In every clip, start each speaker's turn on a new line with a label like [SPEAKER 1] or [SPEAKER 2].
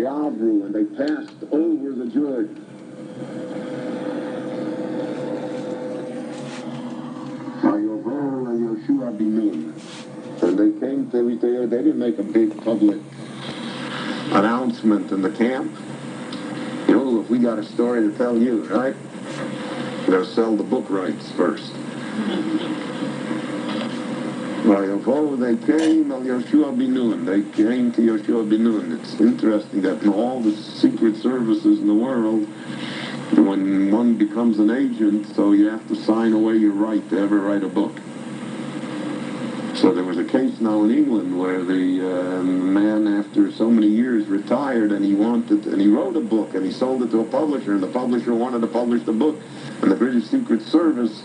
[SPEAKER 1] Yavru, and they passed over the Jordan. Vayovo and Yoshua Binun. And they came to there. They didn't make a big public announcement in the camp. You know, if we got a story to tell you, right? They'll sell the book rights first. Vayovo, they came to Yoshua Binun. They came to Yoshua Binun. It's interesting that in all the secret services in the world, when one becomes an agent, so you have to sign away your right to ever write a book. So there was a case now in England where the man, after so many years, retired, and he wrote a book, and he sold it to a publisher, and the publisher wanted to publish the book, and the British Secret Service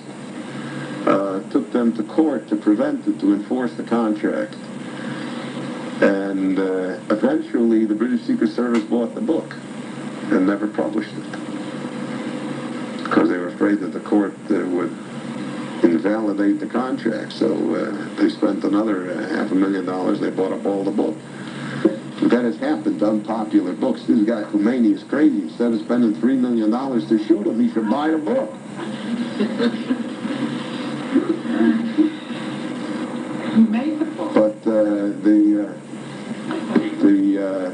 [SPEAKER 1] took them to court to prevent it, to enforce the contract. And eventually the British Secret Service bought the book and never published it, because they were afraid that the court would invalidate the contract. So they spent another $500,000. They bought up all the books. That has happened to unpopular books. This guy Khomeini is crazy. Instead of spending $3 million to shoot him, he should buy a book. But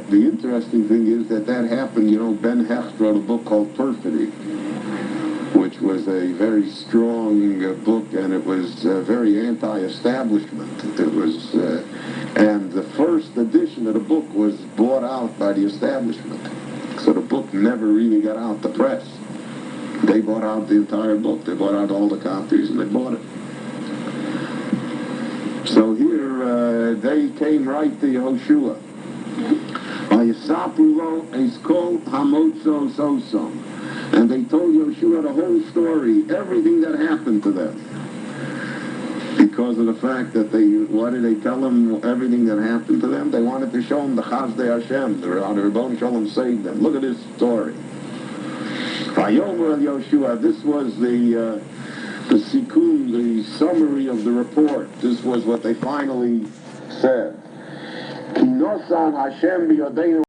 [SPEAKER 1] the interesting thing is that happened. You know, Ben Hecht wrote a book called Perfidy, which was a very strong book, and it was very anti-establishment. It was, and the first edition of the book was bought out by the establishment. So the book never really got out the press. They bought out the entire book. They bought out all the copies, and they bought it. So here they came right to Yehoshua. And they told Yehoshua the whole story, everything that happened to them. Because of the fact that why did they tell them everything that happened to them? They wanted to show them the Chazdei Hashem, the Rebbeinu Shalom saved them. Look at this story. Vayomer el Yehoshua, this was the sikum, the summary of the report. This was what they finally said. Ki nosan Hashem b'yodeinu